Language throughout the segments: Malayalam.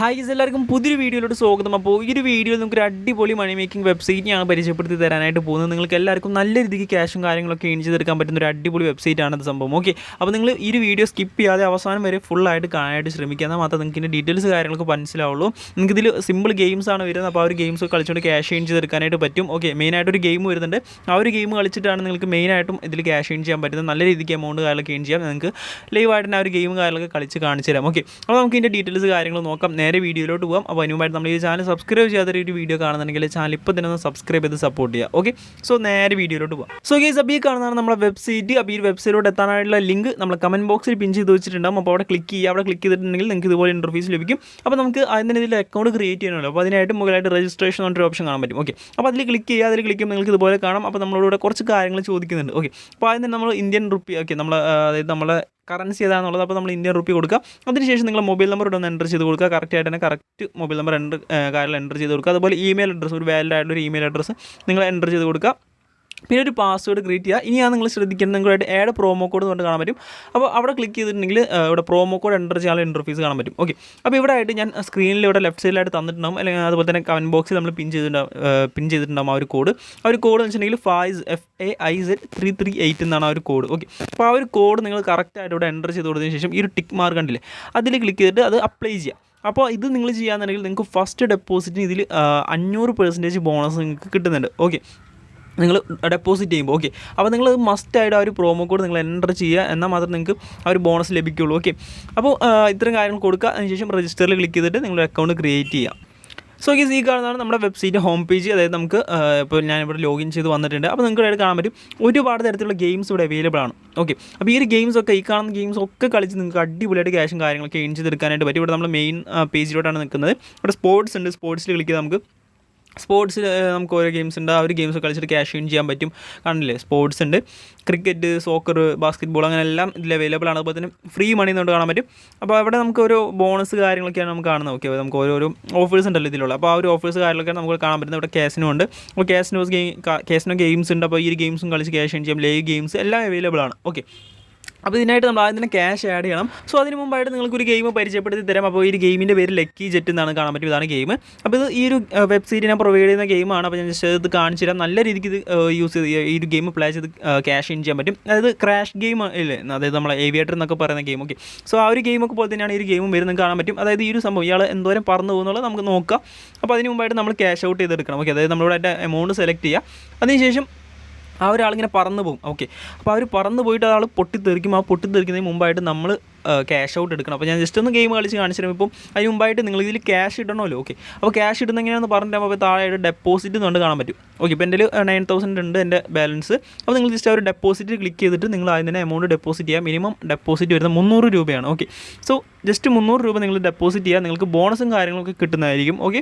ഹായ് ഗൈസ്, എല്ലാവർക്കും പുതിയൊരു വീഡിയോയിലോട്ട് സ്വാഗതം. അപ്പോൾ ഈ ഒരു വീഡിയോയിൽ നമുക്ക് ഒരു അടിപൊളി മണി മേക്കിംഗ് വെബ്സൈറ്റ് ഞാൻ പരിചയപ്പെടുത്തി തരാനായിട്ട് പോകുന്നത്. നിങ്ങൾക്ക് എല്ലാവർക്കും നല്ല രീതിക്ക് ക്യാഷും കാര്യങ്ങളൊക്കെ ഏൺ ചെയ്തെടുക്കാൻ പറ്റുന്ന ഒരു അടിപൊളി വെബ്സൈറ്റ് ആണ് സംഭവം. ഓക്കെ, അപ്പോൾ നിങ്ങൾ ഈ ഒരു വീഡിയോ സ്കിപ്പ് ചെയ്യാതെ അവസാനം വരെ ഫുള്ളായിട്ട് കാണാനായിട്ട് ശ്രമിക്കുക. എന്നാൽ മാത്രമേ നിങ്ങൾക്ക് ഇതിൻ്റെ ഡീറ്റെയിൽസ് കാര്യങ്ങളൊക്കെ മനസ്സിലാവുള്ളൂ. നിങ്ങൾക്ക് ഇതിൽ സിമ്പിൾ ഗെയിംസ് ആണ് വരുന്നത്. അപ്പോൾ ആ ഒരു ഗെയിംസ് കളിച്ചുകൊണ്ട് ക്യാഷ് ഏൺ ചെയ്തെടുക്കാനായിട്ട് പറ്റും. ഓക്കെ, മെയിനായിട്ടൊരു ഗെയിം വരുന്നുണ്ട്. ആ ഒരു ഗെയിം കളിച്ചിട്ടാണ് നിങ്ങൾക്ക് മെയിനായിട്ടും ഇതിൽ ക്യാഷ് ഏൺ ചെയ്യാൻ പറ്റുന്നത്. നല്ല രീതിക്ക് എമൗണ്ട് കാര്യങ്ങളൊക്കെ ഏൺ ചെയ്യാം. നിങ്ങൾക്ക് ലൈവായിട്ട് ആ ഒരു ഗെയിം കാര്യങ്ങളൊക്കെ കളിച്ച് കാണിച്ചു തരാം. ഓക്കെ, അപ്പോൾ നമുക്ക് ഇതിൻ്റെ ഡീറ്റെയിൽസ് കാര്യങ്ങൾ നോക്കാം. നേരെ വീഡിയോയിലോട്ട് പോകാം. അപ്പോൾ അതിനുമായിട്ട് നമ്മൾ ഈ ചാനൽ സബ്സ്ക്രൈബ് ചെയ്യാത്ത ഒരു വീഡിയോ കാണുന്നുണ്ടെങ്കിൽ ചാനൽ ഇപ്പോൾ തന്നെ ഒന്ന് സബ്സ്ക്രൈബ് ചെയ്ത് സപ്പോർട്ട് ചെയ്യുക. ഓക്കെ, സോ നേരെ വീഡിയോയിലോട്ട് പോകാം. സോ ഗൈസ്, അപ്പോൾ ഈ കാണുന്നതാണ് നമ്മുടെ വെബ്സൈറ്റ്. അപ്പോൾ ഈ വെബ്സൈറ്റിലോട്ട് എത്താനായിട്ടുള്ള ലിങ്ക് നമ്മൾ കമൻറ്റ് ബോക്സിൽ പിൻ ചെയ്ത് വെച്ചിട്ടുണ്ടാകും. അപ്പോൾ അവിടെ ക്ലിക്ക് ചെയ്യുക. അവിടെ ക്ലിക്ക് ചെയ്തിട്ടുണ്ടെങ്കിൽ നിങ്ങൾക്ക് ഇതുപോലെ ഇൻ്റർഫേസ് ലഭിക്കും. അപ്പോൾ നമുക്ക് അതിൻ്റെ ഇതിൽ അക്കൗണ്ട് ക്രിയേറ്റ് ചെയ്യണമല്ലോ. അപ്പോൾ അതിനായിട്ട് മുകളിലായിട്ട് രജിസ്ട്രേഷൻ എന്നൊരു ഓപ്ഷൻ കാണാൻ പറ്റും. ഓക്കെ, അപ്പോൾ അതിൽ ക്ലിക്ക് ചെയ്യുക. അതിൽ ക്ലിക്ക് ചെയ്യുമ്പോൾ നിങ്ങൾക്ക് ഇതുപോലെ കാണാം. അപ്പോൾ നമ്മളോട് കുറച്ച് കാര്യങ്ങൾ ചോദിക്കുന്നുണ്ട്. ഓക്കെ, അപ്പോൾ അതിന് നമ്മൾ ഇന്ത്യൻ റുപ്പി, ഓക്കെ, നമ്മൾ അതായത് നമ്മളെ കറൻസി ഏതാണെന്നുള്ളത്. അപ്പോൾ നമ്മൾ ഇന്ത്യൻ റുപ്പി കൊടുക്കുക. അതിനുശേഷം നിങ്ങൾ മൊബൈൽ നമ്പർ ഇവിടെ ഒന്ന് എൻ്റർ ചെയ്ത് കൊടുക്കുക. കറക്റ്റായിട്ട് തന്നെ കറക്റ്റ് മൊബൈൽ നമ്പർ കാര്യങ്ങൾ എൻ്റർ ചെയ്ത് കൊടുക്കുക. അതുപോലെ ഇമെയിൽ അഡ്രസ്സ്, ഒരു വാലിഡ് ആയിട്ടുള്ള ഇമെയിൽ അഡ്രസ്സ് നിങ്ങൾ എൻ്റർ ചെയ്ത് കൊടുക്കുക. പിന്നെ ഒരു പാസ്വേഡ് ക്രിയേറ്റ് ചെയ്യുക. ഇനിയാണ് നിങ്ങൾ ശ്രദ്ധിക്കേണ്ടത്, നിങ്ങളായിട്ട് ആഡ് പ്രോമോ കോഡ് കൊണ്ട് കാണാൻ പറ്റും. അപ്പോൾ അവിടെ ക്ലിക്ക് ചെയ്തിട്ടുണ്ടെങ്കിൽ ഇവിടെ പ്രോമോ കോഡ് എൻ്റർ ചെയ്യാനുള്ള ഇൻ്റർഫേസ് കാണാൻ പറ്റും. ഓക്കെ, അപ്പോൾ ഇവിടെ ആയിട്ട് ഞാൻ സ്ക്രീനിൽ ഇവിടെ ലെഫ്റ്റ് സൈഡിലായിട്ട് തന്നിട്ടുണ്ടാകും. അല്ലെങ്കിൽ അതുപോലെ തന്നെ കമൻറ്റ് ബോക്സിൽ നമ്മൾ പിൻ ചെയ്തിട്ടുണ്ടാകും ആ ഒരു കോഡ് എന്ന് വെച്ചിട്ടുണ്ടെങ്കിൽ FAIZ338 എന്നാണ് ആ ഒരു കോഡ്. ഓക്കെ, അപ്പോൾ ആ ഒരു കോഡ് നിങ്ങൾ കറക്റ്റായിട്ട് ഇവിടെ എൻ്റർ ചെയ്ത് കൊടുത്തതിന് ശേഷം ഈ ഒരു ടിക്ക് മാർക്ക് കണ്ടില്ലേ, അതിൽ ക്ലിക്ക് ചെയ്തിട്ട് അത് അപ്ലൈ ചെയ്യുക. അപ്പോൾ ഇത് നിങ്ങൾ ചെയ്യാന്നുണ്ടെങ്കിൽ നിങ്ങൾക്ക് ഫസ്റ്റ് ഡെപ്പോസിറ്റിന് ഇതിൽ 500% ബോണസ് നിങ്ങൾക്ക് കിട്ടുന്നുണ്ട്. ഓക്കെ, നിങ്ങൾ ഡെപ്പോസിറ്റ് ചെയ്യുമ്പോൾ. ഓക്കെ, അപ്പോൾ നിങ്ങൾ മസ്റ്റായിട്ട് ആ ഒരു പ്രോമോ കോഡ് നിങ്ങൾ എൻ്റർ ചെയ്യുക. എന്നാൽ മാത്രമേ നിങ്ങൾക്ക് ആ ഒരു ബോണസ് ലഭിക്കുകയുള്ളൂ. ഓക്കെ, അപ്പോൾ ഇത്തരം കാര്യങ്ങൾ കൊടുക്കുക. അതിനുശേഷം രജിസ്റ്ററിൽ ക്ലിക്ക് ചെയ്തിട്ട് നിങ്ങളുടെ അക്കൗണ്ട് ക്രിയേറ്റ് ചെയ്യുക. സോ ഈ കാണുന്നതാണ് നമ്മുടെ വെബ്സൈറ്റ് ഹോം പേജ്. അതായത് നമുക്ക് ഇപ്പോൾ ഞാനിവിടെ ലോഗിൻ ചെയ്ത് വന്നിട്ടുണ്ട്. അപ്പോൾ നിങ്ങൾക്ക് ഇവിടെ കാണാൻ പറ്റും ഒരുപാട് തരത്തിലുള്ള ഗെയിംസ് ഇവിടെ അവൈലബിൾ ആണ്. ഓക്കെ, അപ്പോൾ ഈ ഒരു ഗെയിംസൊക്കെ, ഈ കാണുന്ന ഗെയിംസൊക്കെ കളിച്ച് നിങ്ങൾക്ക് അടിപൊളിയായിട്ട് ക്യാഷും കാര്യങ്ങളൊക്കെ ഏൺ ചെയ്തെടുക്കാനായിട്ട് പറ്റും. ഇവിടെ നമ്മൾ മെയിൻ പേജിലോട്ടാണ് നിൽക്കുന്നത്. ഇവിടെ സ്പോർട്സ് ഉണ്ട്. സ്പോർട്സിൽ ക്ലിക്ക് ചെയ്ത് നമുക്ക് സ്പോർട്സിൽ നമുക്ക് ഓരോ ഗെയിംസ് ഉണ്ട്. ആ ഒരു ഗെയിംസ് കളിച്ചിട്ട് ക്യാഷ് ഏൺ ചെയ്യാൻ പറ്റും. കാണില്ലേ, സ്പോർട്സ് ഉണ്ട്, ക്രിക്കറ്റ്, സോക്കർ, ബാസ്കറ്റ് ബോൾ, അങ്ങനെ എല്ലാം ഇതിൽ അവൈലബിൾ ആണ്. അതുപോലെ തന്നെ ഫ്രീ മണി എന്നുകൊണ്ട് കാണാൻ പറ്റും. അപ്പോൾ അവിടെ നമുക്ക് ഓരോ ബോണസ് കാര്യങ്ങളൊക്കെയാണ് നമുക്ക് കാണുന്നത്. ഓക്കെ, നമുക്ക് ഓരോരോ ഓഫേഴ്സ് ഉണ്ടല്ലോ ഇതിലുള്ള. അപ്പോൾ ആ ഒരു ഓഫേഴ്സ് കാര്യങ്ങളൊക്കെയാണ് നമുക്ക് കാണാൻ പറ്റുന്നത്. ഇവിടെ കാസിനോ ഉണ്ട്. അപ്പോൾ കാസിനോ ഗെയിംസ് ഉണ്ട്. അപ്പോൾ ഈ ഒരു ഗെയിംസും കളിച്ച് ക്യാഷ് ഏൺ ചെയ്യാം. ലൈവ് ഗെയിംസ് എല്ലാം അവൈലബിൾ ആണ്. ഓക്കെ, അപ്പോൾ ഇതിനായിട്ട് നമ്മൾ ആദ്യം തന്നെ ക്യാഷ് ആഡ് ചെയ്യണം. സോ അതിന് മുമ്പായിട്ട് നിങ്ങൾക്കൊരു ഗെയിം പരിചയപ്പെടുത്തി തരാം. അപ്പോൾ ഈ ഒരു ഗെയിമിൻ്റെ പേര് ലക്കി ജെറ്റ് എന്നാണ് കാണാൻ പറ്റും. ഇതാണ് ഗെയിം. അപ്പോൾ ഇത് ഈ ഒരു വെബ്സൈറ്റ് ഞാൻ പ്രൊവൈഡ് ചെയ്യുന്ന ഗെയിമാണ്. അപ്പോൾ ഞാൻ ജസ്റ്റ് ഇത് കാണിച്ചു തരാം. നല്ല രീതിക്ക് ഇത് യൂസ് ചെയ്ത് ഈ ഒരു ഗെയിം പ്ലേ ചെയ്ത് ക്യാഷ് ഇൻ ചെയ്യാൻ പറ്റും. അതായത് ക്രാഷ് ഗെയിം ഇല്ലേ, അതായത് നമ്മളെ ഏവിയേറ്റർ എന്നൊക്കെ പറയുന്ന ഗെയിം. ഓക്കെ, സോ ആ ഒരു ഗെയിമൊക്കെ പോലെ തന്നെയാണ് ഈ ഒരു ഗെയിമും വരുന്നത് കാണാൻ പറ്റും. അതായത് ഈ ഒരു സംഭവം ഇയാൾ എന്തോരം പറന്നു പോകുന്നുള്ളത് നമുക്ക് നോക്കാം. അപ്പോൾ അതിന് മുമ്പായിട്ട് നമ്മൾ ക്യാഷ് ഔട്ട് ചെയ്തെടുക്കണം. ഓക്കെ, അതായത് നമ്മളിവിടെ എമൗണ്ട് സെലക്ട് ചെയ്യുക. അതിനുശേഷം ആ ഒരാളിങ്ങനെ പറന്ന് പോകും. ഓക്കെ, അപ്പോൾ ആ ഒരു പറന്ന് പോയിട്ട് ആൾ പൊട്ടിത്തെറിക്കും. ആ പൊട്ടിത്തെറിക്കുന്നതിന് മുമ്പായിട്ട് നമ്മൾ ക്യാഷ് ഔട്ട് എടുക്കണം. അപ്പോൾ ഞാൻ ജസ്റ്റ് ഒന്ന് ഗെയിം കളിച്ച് കാണിച്ചു തരും. ഇപ്പം അതിന് മുമ്പായിട്ട് നിങ്ങൾ ഇതിൽ ക്യാഷ് ഇടണമല്ലോ. ഓക്കെ, അപ്പോൾ ക്യാഷ് ഇടുന്ന എങ്ങനെയാണെന്ന് പറഞ്ഞിട്ട് അപ്പോൾ താഴെ ഡെപ്പോസിറ്റ് എന്നുകൊണ്ട് കാണാൻ പറ്റും. ഓക്കെ, ഇപ്പോൾ എൻ്റെ 9,000 ഉണ്ട് എൻ്റെ ബാലൻസ്. അപ്പോൾ നിങ്ങൾ ജസ്റ്റ് ആ ഒരു ഡെപ്പോസിറ്റ് ക്ലിക്ക് ചെയ്തിട്ട് നിങ്ങൾ അതിന് തന്നെ എമൗണ്ട് ഡെപ്പോസിറ്റ് ചെയ്യുക. മിനിമം ഡെപ്പോസിറ്റ് വരുന്നത് 300 രൂപയാണ്. ഓക്കെ, സോ ജസ്റ്റ് 300 രൂപ നിങ്ങൾ ഡെപ്പോസിറ്റ് ചെയ്യുക. നിങ്ങൾക്ക് ബോണസും കാര്യങ്ങളൊക്കെ കിട്ടുന്നതായിരിക്കും. ഓക്കെ,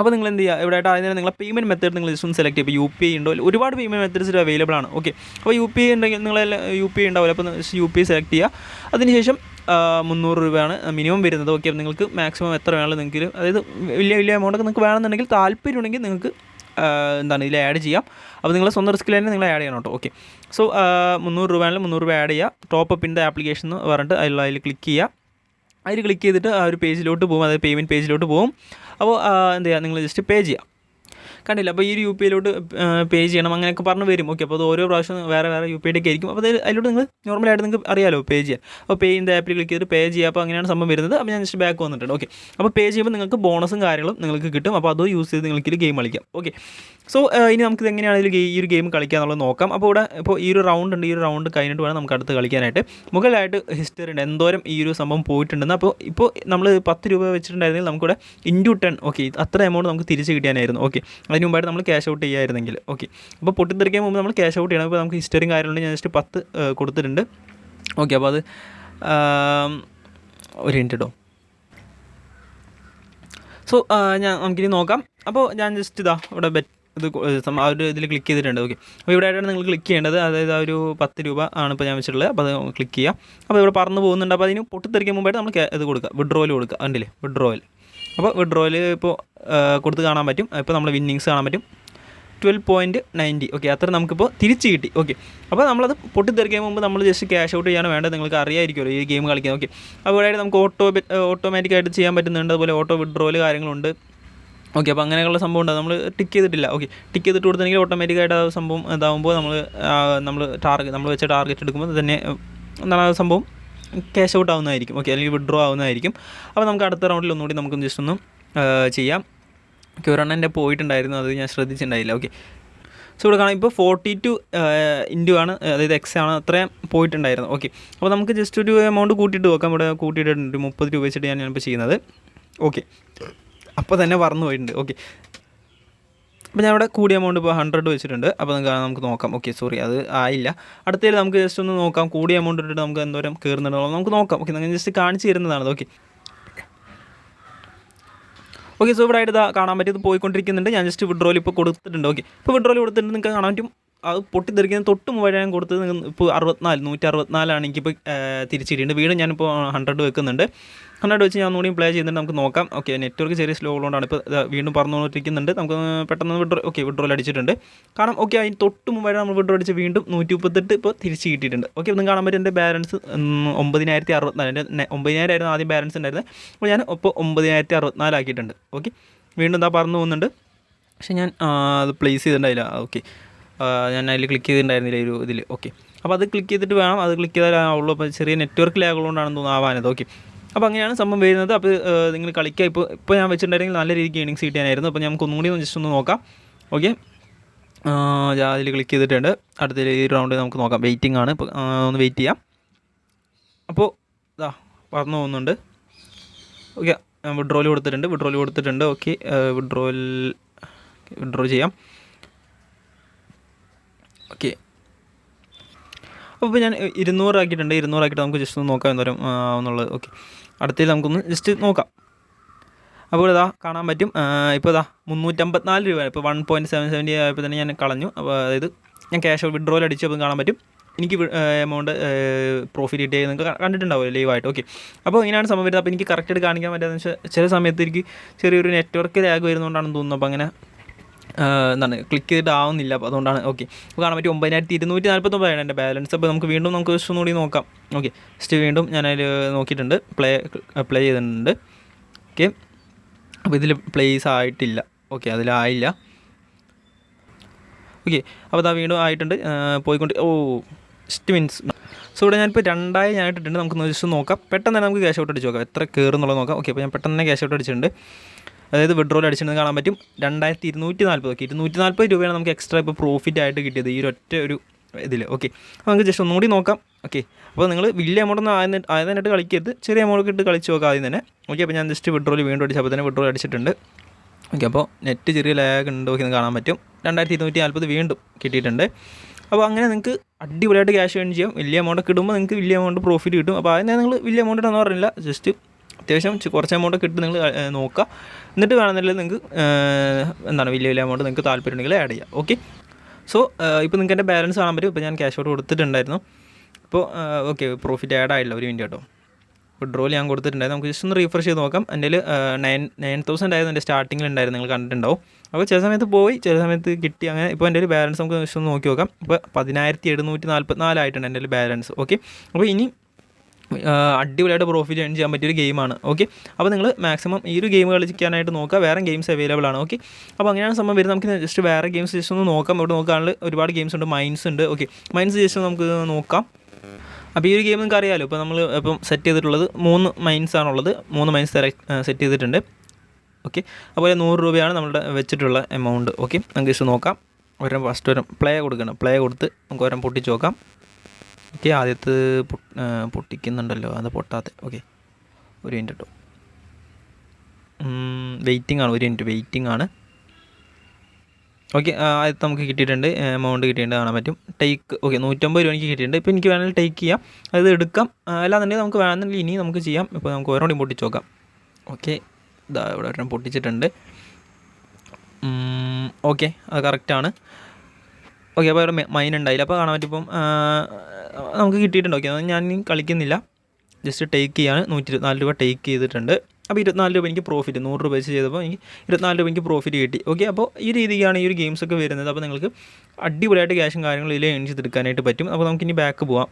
അപ്പോൾ നിങ്ങൾ എന്ത് ചെയ്യുക, ഇവിടെ ആയിട്ട് അതിന് നിങ്ങളെ പേയ്മെൻറ്റ് മെത്തേഡ് നിങ്ങൾ ജസ്റ്റ് ഒന്ന് സെലക്ട് ചെയ്യുക. ഇപ്പോൾ UPI ഉണ്ടോ, ഒരുപാട് പേയ്മെൻറ്റ് മെത്തേഡ്സ് അവൈലബിൾ ആണ്. ഓക്കെ, അപ്പോൾ UPI ഉണ്ടെങ്കിൽ നിങ്ങൾ UPI ഉണ്ടാവില്ല. അപ്പോൾ UPI സെലക്ട് ചെയ്യുക. അതിനുശേഷം 300 രൂപയാണ് മിനിമം വരുന്നത്. ഓക്കെ, അപ്പോൾ നിങ്ങൾക്ക് മാക്സിമം എത്ര വേണമെങ്കിലും നിങ്ങൾക്ക്, അതായത് വലിയ എമൗണ്ടൊക്കെ നിങ്ങൾക്ക് വേണമെന്നുണ്ടെങ്കിൽ താല്പര്യം ഉണ്ടെങ്കിൽ നിങ്ങൾക്ക് ഇതിൽ ആഡ് ചെയ്യാം. അപ്പോൾ നിങ്ങൾ സ്വന്തം റിസ്കിൽ തന്നെ നിങ്ങൾ ആഡ് ചെയ്യണം കേട്ടോ. ഓക്കെ, സോ 300 രൂപ ആണെങ്കിൽ 300 രൂപ ആഡ് ചെയ്യുക. Top up in the application എന്ന് പറഞ്ഞിട്ട് അതിൽ ക്ലിക്ക് ചെയ്യുക. അതിൽ ക്ലിക്ക് ചെയ്തിട്ട് ആ ഒരു പേജിലോട്ട് പോകും, അതായത് പേയ്മെൻറ്റ് പേജിലോട്ട് പോകും. അപ്പോൾ എന്ത് ചെയ്യുക, നിങ്ങൾ ജസ്റ്റ് പേ ചെയ്യുക. കണ്ടില്ല, അപ്പോൾ ഈ ഒരു UPIയിലോട്ട് പേ ചെയ്യണം അങ്ങനെയൊക്കെ പറഞ്ഞ് വരും. ഓക്കെ, അപ്പോൾ അത് ഓരോ പ്രാവശ്യം വേറെ UPIയിലേക്ക് ആയിരിക്കും. അപ്പോൾ അതിലോട്ട് നിങ്ങൾ നോർമലായിട്ട് നിങ്ങൾക്ക് അറിയാമല്ലോ പേ ചെയ്യാൻ. അപ്പോൾ പേ ഇൻ ദ ആപ്പിൽ ക്ലിക്ക് ചെയ്തിട്ട് പേ ചെയ്യുക. അപ്പോൾ അങ്ങനെയാണ് സംഭവം വരുന്നത്. അപ്പോൾ ഞാൻ ജസ്റ്റ് ബാക്ക് വന്നിട്ടുണ്ട്. ഓക്കെ, അപ്പോൾ പേ ചെയ്യുമ്പോൾ നിങ്ങൾക്ക് ബോണസും കാര്യങ്ങളും നിങ്ങൾക്ക് കിട്ടും. അപ്പോൾ അത് യൂസ് ചെയ്ത് നിങ്ങൾക്ക് ഗെയിം കളിക്കാം. ഓക്കെ, സോ ഇനി നമുക്കിത് എങ്ങനെയാണ് ഈ ഒരു ഗെയിം കളിക്കുക എന്നുള്ളത് നോക്കാം. അപ്പോൾ ഇവിടെ ഇപ്പോൾ ഈ ഒരു റൗണ്ട് ഉണ്ട്. ഈ ഒരു റൗണ്ട് കഴിഞ്ഞിട്ട് വേണം നമുക്ക് അടുത്ത് കളിക്കാനായിട്ട്. മുകളിലായിട്ട് ഹിസ്റ്ററി ഉണ്ട്, എന്തോരം ഈ ഒരു സംഭവം പോയിട്ടുണ്ടെന്ന്. ഇപ്പോൾ നമ്മൾ 10 രൂപ വെച്ചിട്ടുണ്ടായിരുന്നെങ്കിൽ നമുക്കിവിടെ ×10. ഓക്കെ, അത്ര എമൗണ്ട് നമുക്ക് തിരിച്ച് കിട്ടാനായിരുന്നു. ഓക്കെ, അതിന് മുമ്പായിട്ട് നമ്മൾ ക്യാഷ് ഔട്ട് ചെയ്യായിരുന്നെങ്കിൽ. ഓക്കെ, അപ്പോൾ പൊട്ടിത്തെറിക്കാൻ മുമ്പ് നമ്മൾ ക്യാഷ് ഔട്ട് ചെയ്യണം. അപ്പോൾ നമുക്ക് ഹിസ്റ്ററിയും കാര്യങ്ങളുണ്ട്. ഞാൻ ജസ്റ്റ് 10 കൊടുത്തിട്ടുണ്ട്. ഓക്കെ, അപ്പോൾ അത് ഒരു മിനിറ്റ് കേട്ടോ. സോ നമുക്കിനി നോക്കാം. അപ്പോൾ ഞാൻ ജസ്റ്റ് ഇവിടെ ഇത് ആ ഒരു ഇതിൽ ക്ലിക്ക് ചെയ്തിട്ടുണ്ട്. ഓക്കെ, അപ്പോൾ ഇവിടെ ആയിട്ടാണ് നിങ്ങൾ ക്ലിക്ക് ചെയ്യേണ്ടത്. അതായത് ആ ഒരു 10 രൂപ ആണ് ഇപ്പോൾ ഞാൻ വെച്ചിട്ടുള്ളത്. അപ്പോൾ അത് ക്ലിക്ക് ചെയ്യുക. അപ്പോൾ ഇവിടെ പറന്ന് പോകുന്നുണ്ട്. അപ്പോൾ അതിന് പൊട്ടിത്തെറിക്കാൻ മുമ്പായിട്ട് നമ്മൾ ഇത് കൊടുക്കുക, വിഡ്രോവൽ കൊടുക്കുക. കണ്ടില്ലേ, വിഡ്രോവൽ. അപ്പോൾ വിഡ്രോവൽ ഇപ്പോൾ കൊടുത്ത് കാണാൻ പറ്റും. ഇപ്പോൾ നമ്മൾ വിന്നിങ്സ് കാണാൻ പറ്റും. 12.90 ഓക്കെ, അത്ര നമുക്കിപ്പോൾ തിരിച്ച് കിട്ടി. ഓക്കെ, അപ്പോൾ നമ്മളത് പൊട്ടിത്തെറിക്കാൻ മുമ്പ് നമ്മൾ ജസ്റ്റ് ക്യാഷ് ഔട്ട് ചെയ്യാണ് വേണ്ടത്. നിങ്ങൾക്ക് അറിയാമായിരിക്കുമല്ലോ ഈ ഗെയിം കളിക്കുന്നത്. ഓക്കെ, അതുപോലെ നമുക്ക് ഓട്ടോമാറ്റിക്കായിട്ട് ചെയ്യാൻ പറ്റുന്നുണ്ട്. അതുപോലെ ഓട്ടോ വിഡ്രോവൽ കാര്യങ്ങളുണ്ട്. ഓക്കെ, അപ്പോൾ അങ്ങനെയുള്ള സംഭവം ഉണ്ട്. നമ്മൾ ടിക്ക് ചെയ്തിട്ടില്ല. ഓക്കെ, ടിക്ക് ചെയ്തിട്ട് കൊടുത്തെങ്കിൽ ഓട്ടോമാറ്റിക്കായിട്ട് ആ സംഭവം ഇതാകുമ്പോൾ നമ്മൾ വെച്ച ടാർഗറ്റ് എടുക്കുമ്പോൾ തന്നെ എന്താണ് ആ സംഭവം ക്യാഷ് ഔട്ട് ആവുന്നതായിരിക്കും. ഓക്കെ, അല്ലെങ്കിൽ വിഡ്രോ ആവുന്നതായിരിക്കും. അപ്പോൾ നമുക്ക് അടുത്ത റൗണ്ടിൽ ഒന്നുകൂടി നമുക്ക് ജസ്റ്റ് ഒന്ന് ചെയ്യാം. ഓക്കെ, ഒരെണ്ണം എൻ്റെ പോയിട്ടുണ്ടായിരുന്നു, അത് ഞാൻ ശ്രദ്ധിച്ചിട്ടുണ്ടായില്ല. ഓക്കെ, സോ ഇവിടെ കാണാം ഇപ്പോൾ 42 ഇൻറ്റു ആണ്, അതായത് എക്സ് ആണ്, അത്രയും പോയിട്ടുണ്ടായിരുന്നു. ഓക്കെ, അപ്പോൾ നമുക്ക് ജസ്റ്റ് ഒരു എമൗണ്ട് കൂട്ടിയിട്ട് നോക്കാം. ഇവിടെ കൂട്ടിയിട്ടുണ്ട് 30 രൂപ വെച്ചിട്ട് ഞാനിപ്പോൾ ചെയ്യുന്നത്. ഓക്കെ, അപ്പോൾ തന്നെ പറന്നു പോയിട്ടുണ്ട്. ഓക്കെ, അപ്പോൾ ഞാൻ ഇവിടെ കൂടിയ എമൗണ്ട് ഇപ്പോൾ 100 വെച്ചിട്ടുണ്ട്. അപ്പോൾ നമുക്ക് നോക്കാം. ഓക്കെ, സോറി, അത് ആയില്ല. അടുത്തതിൽ നമുക്ക് ജസ്റ്റ് ഒന്ന് നോക്കാം. കൂടിയ എമൗണ്ട് ഇട്ടിട്ട് നമുക്ക് എന്തോരം കയറുന്നുണ്ടോ നമുക്ക് നോക്കാം. ഓക്കെ, നിങ്ങൾ ജസ്റ്റ് കാണിച്ച് തരുന്നതാണ്. ഓക്കെ, സോ ഇവിടെ ആയിട്ട് കാണാൻ പറ്റിയത് പോയിക്കൊണ്ടിരിക്കുന്നുണ്ട്. ഞാൻ ജസ്റ്റ് വിഡ്രോയിൽ ഇപ്പോൾ കൊടുത്തിട്ടുണ്ട്. ഓക്കെ, ഇപ്പോൾ വിഡ്രോയിൽ കൊടുത്തിട്ടുണ്ട്, നിങ്ങൾക്ക് കാണാൻ പറ്റും അത് പൊട്ടിത്തെറിക്കുന്ന തൊട്ട് മുമ്പ് ഞാൻ കൊടുത്തത് ഇപ്പോൾ 164 എനിക്കിപ്പോൾ തിരിച്ചിട്ടുണ്ട്. വീണ്ടും ഞാനിപ്പോൾ 100 വെക്കുന്നുണ്ട്. 100 വെച്ച് ഞാൻ ഒന്നുകൂടി പ്ലേ ചെയ്യുന്നുണ്ട്. നമുക്ക് നോക്കാം. ഓക്കെ, നെറ്റ്വർക്ക് ചെറിയ സ്ലോ ഉള്ളതുകൊണ്ടാണ് ഇപ്പോൾ വീണ്ടും പറഞ്ഞുകൊണ്ടിരിക്കുന്നുണ്ട്. നമുക്ക് പെട്ടെന്ന് വിഡ്രോൽ അടിച്ചിട്ടുണ്ട്. കാരണം ഓക്കെ, അതിന് തൊട്ട് മുമ്പായിട്ട് നമ്മൾ വിഡ്രോ അടിച്ച് വീണ്ടും 138 ഇപ്പോൾ തിരിച്ച് കിട്ടിയിട്ടുണ്ട്. ഓക്കെ, ഒന്നും കാണാൻ പറ്റും. എൻ്റെ ബാലൻസ് 9064. എൻ്റെ 9000 ആദ്യം ബാലൻസ് ഉണ്ടായിരുന്നത്. അപ്പോൾ ഞാൻ ഇപ്പോൾ 9064 ആക്കിയിട്ടുണ്ട്. ഓക്കെ, വീണ്ടും എന്താ പറഞ്ഞു പോകുന്നുണ്ട്. പക്ഷേ ഞാൻ അത് പ്ലേസ് ചെയ്തിട്ടുണ്ടായില്ല. ഓക്കെ, ഞാൻ അതിൽ ക്ലിക്ക് ചെയ്തിട്ടുണ്ടായിരുന്നില്ല ഒരു ഇതിൽ. ഓക്കെ, അപ്പോൾ അത് ക്ലിക്ക് ചെയ്തിട്ട് വേണം, അത് ക്ലിക്ക് ചെയ്താലാവുള്ളൂ. അപ്പോൾ ചെറിയ നെറ്റ്വർക്ക് ലാഗ് ഉള്ളതുകൊണ്ടാണെന്ന് തോന്നുന്നു ആവാനത്. ഓക്കെ, അപ്പോൾ അങ്ങനെയാണ് സംഭവം വരുന്നത്. അപ്പോൾ നിങ്ങൾ കളിക്കുക. ഇപ്പോൾ ഞാൻ വെച്ചിട്ടുണ്ടെങ്കിൽ നല്ല രീതിക്ക് ഏണിങ്സ് കിട്ടാനായിരുന്നു. അപ്പോൾ നമുക്ക് ഒന്നും കൂടി ജസ്റ്റ് ഒന്ന് നോക്കാം. ഓക്കെ, ഞാൻ അതിൽ ക്ലിക്ക് ചെയ്തിട്ടുണ്ട്. അടുത്ത ഈ റൗണ്ട് നമുക്ക് നോക്കാം. വെയിറ്റിംഗ് ആണ്. ഇപ്പോൾ ഒന്ന് വെയിറ്റ് ചെയ്യാം. അപ്പോൾ ഇതാ പറഞ്ഞു പോകുന്നുണ്ട്. ഓക്കെ, വിഡ്രോയിൽ കൊടുത്തിട്ടുണ്ട്. ഓക്കെ, വിഡ്രോ ചെയ്യാം. ഓക്കെ, അപ്പോൾ ഞാൻ 200 ആക്കിയിട്ടുണ്ട്. 200 ആക്കിയിട്ട് നമുക്ക് ജസ്റ്റ് ഒന്ന് നോക്കാം എന്തോരം എന്നുള്ളത്. ഓക്കെ, അടുത്തതിൽ നമുക്കൊന്ന് ജസ്റ്റ് നോക്കാം. അപ്പോൾ ഇതാ കാണാൻ പറ്റും. ഇപ്പോൾ ഇതാ 354 രൂപ. ഇപ്പോൾ 1.770 ആയപ്പോൾ തന്നെ ഞാൻ കളഞ്ഞു. അപ്പോൾ അതായത് ഞാൻ ക്യാഷ് വിഡ്രോയിൽ അടിച്ചപ്പോൾ കാണാൻ പറ്റും എനിക്ക് എമൗണ്ട് പ്രോഫിറ്റ് കിട്ടിയത് നിങ്ങൾക്ക് കണ്ടിട്ടുണ്ടാവുമല്ലോ ലൈവായിട്ട്. ഓക്കെ, അപ്പോൾ ഇങ്ങനെയാണ് സംഭവം വരുന്നത്. അപ്പോൾ എനിക്ക് കറക്റ്റായിട്ട് കാണിക്കാൻ പറ്റാതെന്ന് വെച്ചാൽ ചില സമയത്ത് എനിക്ക് ചെറിയൊരു നെറ്റ്വർക്ക് ലാഗ് വരുന്നതുകൊണ്ടാണെന്ന് തോന്നുന്നു. അപ്പോൾ അങ്ങനെ എന്താണ് ക്ലിക്ക് ചെയ്തിട്ട് ആവുന്നില്ല. അപ്പോൾ അതുകൊണ്ടാണ്. ഓക്കെ, അപ്പോൾ കാണാൻ പറ്റും 9249 എൻ്റെ ബാലൻസ്. അപ്പോൾ നമുക്ക് വീണ്ടും ജസ്റ്റ് ഒന്നുകൂടി നോക്കാം. ഓക്കെ, ജസ്റ്റ് വീണ്ടും ഞാനതിൽ നോക്കിയിട്ടുണ്ട്, പ്ലേ ചെയ്തിട്ടുണ്ട്. ഓക്കെ, അപ്പോൾ ഇതിൽ പ്ലേസ് ആയിട്ടില്ല. ഓക്കെ, അതിലായില്ല. ഓക്കെ, അപ്പോൾ അതാ വീണ്ടും ആയിട്ടുണ്ട്. ജസ്റ്റ് മീൻസ് സോ ഇവിടെ ഞാനിപ്പോൾ 2000 ഞാൻ ഇട്ടിട്ടുണ്ട്. നമുക്ക് ജസ്റ്റ് നോക്കാം. പെട്ടെന്ന് തന്നെ നമുക്ക് ക്യാഷ് ഔട്ട് അടിച്ച് നോക്കാം, എത്ര കയറുന്നുള്ളത് നോക്കാം. ഓക്കെ, അപ്പോൾ ഞാൻ പെട്ടെന്ന് തന്നെ ക്യാഷ് ഔട്ട് അടിച്ചിട്ടുണ്ട്. അതായത് വിഡ്രോയിൽ അടിച്ചിട്ട് കാണാൻ പറ്റും 2240. ഓക്കെ, 240 രൂപയാണ് നമുക്ക് എക്സ്ട്രാ ഇപ്പോൾ പ്രോഫിറ്റ് ആയിട്ട് കിട്ടിയത് ഈ ഒരു ഇതിൽ. ഓക്കെ, അപ്പോൾ നമുക്ക് ജസ്റ്റ് ഒന്നുകൂടി നോക്കാം. ഓക്കെ, അപ്പോൾ നിങ്ങൾ വലിയ എമൗണ്ടൊന്നും ആദ്യം തന്നെ കളിക്കരുത്, ചെറിയ എമൗണ്ട് ഇട്ട് കളിച്ച് നോക്കാം ആദ്യം തന്നെ. ഓക്കെ, അപ്പോൾ ഞാൻ ജസ്റ്റ് വിഡ്രോയിൽ വീണ്ടും അടിച്ചപ്പോൾ തന്നെ വിഡ്രോയിൽ അടിച്ചിട്ടുണ്ട്. ഓക്കെ, അപ്പോൾ നെറ്റ് ചെറിയ ലാഗ് ഉണ്ട്. ഓക്കെ, കാണാൻ പറ്റും 2240 വീണ്ടും കിട്ടിയിട്ടുണ്ട്. അപ്പോൾ അങ്ങനെ നിങ്ങൾക്ക് അടിപൊളിയായിട്ട് ക്യാഷ് ഏൺ ചെയ്യാം. വലിയ എമൗണ്ട് ഇടുമ്പോൾ നിങ്ങൾക്ക് വലിയ എമൗണ്ട് പ്രോഫിറ്റ് കിട്ടും. അപ്പോൾ അതിനെ നിങ്ങൾ വലിയ എമൗണ്ട് ഇടാന്ന് പറഞ്ഞില്ല, ജസ്റ്റ് അത്യാവശ്യം കുറച്ച് എമൗണ്ട് ഇട്ട് നിങ്ങൾ നോക്കുക. എന്നിട്ട് വേണമെന്നുണ്ടെങ്കിൽ നിങ്ങൾക്ക് എന്താണ് വലിയ എമൗണ്ട് നിങ്ങൾക്ക് താല്പര്യമുണ്ടെങ്കിൽ ആഡ് ചെയ്യാം. ഓക്കെ, സോ ഇപ്പോൾ നിങ്ങൾക്ക് എൻ്റെ ബാലൻസ് കാണാൻ പറ്റും. ഇപ്പോൾ ഞാൻ ക്യാഷ് ഔട്ട് കൊടുത്തിട്ടുണ്ടായിരുന്നു. ഇപ്പോൾ ഓക്കെ, പ്രോഫിറ്റ് ആഡ് ആയില്ല. ഒരു മിനിറ്റ് കേട്ടോ. വിഡ്രോയിൽ ഞാൻ കൊടുത്തിട്ടുണ്ടായിരുന്നു. നമുക്ക് ജസ്റ്റ് ഒന്ന് റീഫ്രഷ് ചെയ്ത് നോക്കാം. എൻ്റെ 9,000 ആയിരുന്നു എൻ്റെ സ്റ്റാർട്ടിങ്ങിൽ ഉണ്ടായിരുന്നു, നിങ്ങൾ കണ്ടിട്ടുണ്ടാവും. അപ്പോൾ ചില സമയത്ത് പോയി, ചില സമയത്ത് കിട്ടി. അങ്ങനെ ഇപ്പോൾ എൻ്റെ ബാലൻസ് നമുക്ക് ജസ്റ്റ് ഒന്ന് നോക്കി നോക്കാം. ഇപ്പോൾ 1744 ആയിട്ടുണ്ട് എൻ്റെ ബാലൻസ്. ഓക്കെ, അപ്പോൾ ഇനി അടിപൊളിയായിട്ട് പ്രോഫിറ്റ് ഏൺ ചെയ്യാൻ പറ്റിയൊരു ഗെയിമാണ്. ഓക്കെ, അപ്പോൾ നിങ്ങൾ മാക്സിമം ഈ ഒരു ഗെയിം കളിക്കാനായിട്ട് നോക്കുക. വേറെ ഗെയിംസ് അവൈലബിൾ ആണ്. ഓക്കെ, അപ്പോൾ അങ്ങനെയാണ് സംഭവം വരുന്നത്. നമുക്ക് ജസ്റ്റ് വേറെ ഗെയിംസ് ജസ്റ്റ് ഒന്ന് നോക്കാം. ഇവിടെ നോക്കാനുള്ള ഒരുപാട് ഗെയിംസ് ഉണ്ട്. മൈൻസ് ഉണ്ട്. ഓക്കെ, മൈൻസ് ജസ്റ്റ് നമുക്ക് നോക്കാം. അപ്പോൾ ഈ ഒരു ഗെയിം നിങ്ങൾക്ക് അറിയാമല്ലോ. ഇപ്പോൾ നമ്മൾ ഇപ്പം സെറ്റ് ചെയ്തിട്ടുള്ളത് 3 മൈൻസ് ആണുള്ളത്. 3 മൈൻസ് സെറ്റ് ചെയ്തിട്ടുണ്ട്. ഓക്കെ, അതുപോലെ 100 രൂപയാണ് നമ്മളുടെ വെച്ചിട്ടുള്ള എമൗണ്ട്. ഓക്കെ, നമുക്ക് ജസ്റ്റ് നോക്കാം. ഫസ്റ്റ് പ്ലേ കൊടുക്കണം. പ്ലേ കൊടുത്ത് നമുക്ക് ഒരെണ്ണം പൊട്ടിച്ച് നോക്കാം. ഓക്കെ, ആദ്യത്തെ പൊട്ടിക്കുന്നുണ്ടല്ലോ, അത് പൊട്ടാത്ത. ഓക്കെ, ഒരു മിനിറ്റ് കേട്ടോ. വെയിറ്റിംഗ് ആണ്, 1 മിനിറ്റ് വെയിറ്റിംഗ് ആണ്. ഓക്കെ, ആദ്യത്തെ നമുക്ക് കിട്ടിയിട്ടുണ്ട്, എമൗണ്ട് കിട്ടിയിട്ടുണ്ട്, കാണാൻ പറ്റും. ടേക്ക്. ഓക്കെ, 150 രൂപ എനിക്ക് കിട്ടിയിട്ടുണ്ട്. ഇപ്പോൾ എനിക്ക് വേണമെങ്കിൽ ടേക്ക് ചെയ്യാം, അത് എടുക്കാം. അല്ലാന്നുണ്ടെങ്കിൽ നമുക്ക് വേണമെന്നുണ്ടെങ്കിൽ ഇനി നമുക്ക് ചെയ്യാം. ഇപ്പോൾ നമുക്ക് ഓരോന്നും പൊട്ടിച്ച് നോക്കാം. ഓക്കെ, ഇതാ ഇവിടെ ഒരെണ്ണം പൊട്ടിച്ചിട്ടുണ്ട്. ഓക്കെ, അത് കറക്റ്റാണ്. ഓക്കെ, അപ്പോൾ അവിടെ മൈൻ ഉണ്ടായില്ല. അപ്പോൾ കാണാൻ പറ്റും ഇപ്പം നമുക്ക് കിട്ടിയിട്ടുണ്ട്. ഓക്കെ, ഞാൻ കളിക്കുന്നില്ല, ജസ്റ്റ് ടേക്ക് ചെയ്യാണ്. 124 രൂപ ടേക്ക് ചെയ്തിട്ടുണ്ട്. അപ്പോൾ 24 രൂപ എനിക്ക് പ്രോഫിറ്റ്, 100 രൂപ വെച്ച് ചെയ്തപ്പോൾ എനിക്ക് 24 രൂപ എനിക്ക് പ്രോഫിറ്റ് കിട്ടി. ഓക്കെ, അപ്പോൾ ഈ രീതിക്കാണ് ഈ ഒരു ഗെയിംസൊക്കെ വരുന്നത്. അപ്പോൾ നിങ്ങൾക്ക് അടിപൊളിയായിട്ട് ക്യാഷും കാര്യങ്ങളും ഇതിൽ ഏൺ ചെയ്തെടുക്കാനായിട്ട് പറ്റും. അപ്പോൾ നമുക്കിനി ബാക്ക് പോവാം.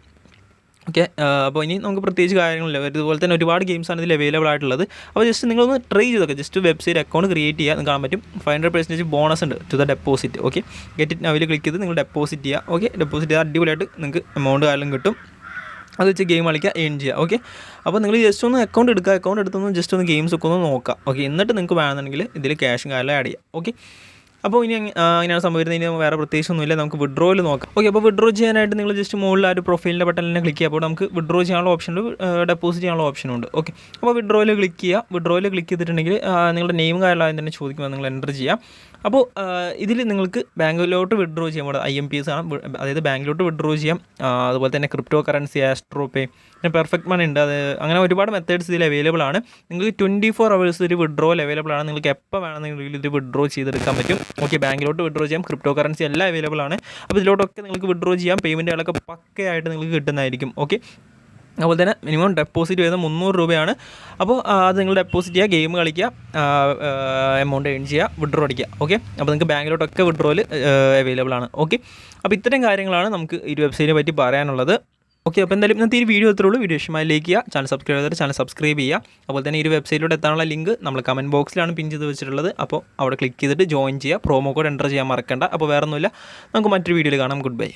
ഓക്കെ, അപ്പോൾ ഇനി നമുക്ക് പ്രത്യേകിച്ച് കാര്യങ്ങളില്ല. ഇതുപോലെ തന്നെ ഒരുപാട് ഗെയിംസാണ് ഇതിൽ അവൈലബിൾ ആയിട്ടുള്ളത്. അപ്പോൾ ജസ്റ്റ് നിങ്ങളൊന്ന് ട്രൈ ചെയ്തൊക്കെ, ജസ്റ്റ് വെബ്സൈറ്റ് അക്കൗണ്ട് ക്രിയേറ്റ് ചെയ്യുക, നിങ്ങൾക്ക് കാണാൻ പറ്റും 500% ബോണസ് ഉണ്ട് to the deposit. Okay, get it നൗവിൽ ക്ലിക്ക് ചെയ്ത് നിങ്ങൾ ഡെപ്പോസിറ്റ് ചെയ്യുക. ഓക്കെ, ഡെപ്പോസിറ്റ് ചെയ്താൽ അടിപൊളിയായിട്ട് നിങ്ങൾക്ക് എമൗണ്ട് കാലം കിട്ടും. അത് വെച്ച് ഗെയിം കളിക്കുക, ഏൺ ചെയ്യുക. ഓക്കെ, അപ്പോൾ നിങ്ങൾ ജസ്റ്റ് ഒന്ന് അക്കൗണ്ട് എടുക്കുക, അക്കൗണ്ട് എടുത്തൊന്ന് ജസ്റ്റ് ഒന്ന് ഗെയിംസ് ഒക്കെ ഒന്ന് നോക്കുക. ഓക്കെ, എന്നിട്ട് നിങ്ങൾക്ക് വേണമെന്നുണ്ടെങ്കിൽ ഇതിൽ ക്യാഷും കാലം ആഡ് ചെയ്യുക. ഓക്കെ, അപ്പോൾ ഇനി അങ്ങനെയാണ് സംഭവിക്കുന്നത്. ഇനി വേറെ പ്രത്യേകിച്ചൊന്നുമില്ല, നമുക്ക് വിഡ്രോയിൽ നോക്കാം. ഓക്കെ, അപ്പോൾ വിഡ്രോ ചെയ്യാനായിട്ട് നിങ്ങൾ ജസ്റ്റ് മുകളിൽ ആ ഒരു പ്രൊഫൈലിൻ്റെ ബട്ടൺ തന്നെ ക്ലിക്ക് ചെയ്യുക. അപ്പോൾ നമുക്ക് വിഡ്രോ ചെയ്യാനുള്ള ഓപ്ഷനുണ്ട്, ഡെപ്പോസിറ്റ് ചെയ്യാനുള്ള ഓപ്ഷനുണ്ട്. ഓക്കെ, അപ്പോൾ വിഡ്രോയിൽ ക്ലിക്ക് ചെയ്യുക. വിഡ്രോയിൽ ക്ലിക്ക് ചെയ്തിട്ടുണ്ടെങ്കിൽ നിങ്ങളുടെ നെയിം കാര്യങ്ങളും ആദ്യം തന്നെ ചോദിക്കുമ്പോൾ നിങ്ങൾ എൻ്റർ ചെയ്യുക. അപ്പോൾ ഇതിൽ നിങ്ങൾക്ക് ബാങ്കിലോട്ട് വിഡ്രോ ചെയ്യാൻ IMPS ആണ്, അതായത് ബാങ്കിലോട്ട് വിഡ്രോ ചെയ്യാം. അതുപോലെ തന്നെ ക്രിപ്റ്റോ കറൻസി, ആസ്ട്രോ പേ, പിന്നെ പെർഫെക്റ്റ് മണി ഉണ്ട്. അത് അങ്ങനെ ഒരുപാട് മെത്തേഡ്സ് ഇതിൽ അവൈലബിൾ ആണ്. നിങ്ങൾക്ക് 24 hours ഒരു വിഡ്രോയിൽ അവൈലബിൾ ആണ്. നിങ്ങൾക്ക് എപ്പോൾ വേണമെന്നുണ്ടെങ്കിൽ ഇത് വിഡ്രോ ചെയ്തെടുക്കാൻ പറ്റും. ഓക്കെ, ബാങ്കിലോട്ട് വിഡ്രോ ചെയ്യാം, ക്രിപ്റ്റോ കറൻസി എല്ലാം അവൈലബിൾ ആണ്. അപ്പോൾ ഇതിലോട്ടൊക്കെ നിങ്ങൾക്ക് വിഡ്രോ ചെയ്യാം, പേയ്മെൻറ്റുകളൊക്കെ പക്കയായിട്ട് നിങ്ങൾക്ക് കിട്ടുന്നതായിരിക്കും. ഓക്കെ, അതുപോലെ തന്നെ മിനിമം ഡെപ്പോസിറ്റ് വരുന്നത് 300 രൂപയാണ്. അപ്പോൾ അത് നിങ്ങൾ ഡെപ്പോസിറ്റ് ചെയ്യുക, ഗെയിം കളിക്കുക, എമൗണ്ട് ഏൺ ചെയ്യുക, വിഡ്രോ അടിക്കുക. ഓക്കെ, അപ്പോൾ നിങ്ങൾക്ക് ബാങ്കിലോട്ടൊക്കെ വിഡ്രോയിൽ അവൈലബിൾ ആണ്. ഓക്കെ, അപ്പോൾ ഇത്തരം കാര്യങ്ങളാണ് നമുക്ക് ഈ വെബ്സൈറ്റിനെ പറ്റി പറയാനുള്ളത്. ഓക്കെ, അപ്പോൾ എന്തായാലും ഇന്നത്തെ ഈ വീഡിയോ എത്രയുള്ളൂ. വീഡിയോ ഇഷ്ടമായി ലൈക്ക് ചെയ്യുക, ചാനൽ സബ്സ്ക്രൈബ് ചെയ്തിട്ട് ചാനൽ സബ്സ്ക്രൈബ് ചെയ്യുക. അതുപോലെ തന്നെ ഈ ഒരു വെബ്സൈറ്റിലോട്ട് എത്താനുള്ള ലിങ്ക് നമ്മൾ കമൻറ്റ് ബോക്സിലാണ് പിൻ ചെയ്ത് വെച്ചിട്ടുള്ളത്. അപ്പോൾ അവിടെ ക്ലിക്ക് ചെയ്തിട്ട് ജോയിൻ ചെയ്യുക, പ്രോമോ കോഡ് എൻ്റർ ചെയ്യാൻ മറക്കണ്ട. അപ്പോൾ വേറെ ഒന്നുമില്ല, നമുക്ക് മറ്റൊരു വീഡിയോയിൽ കാണാം. Good bye.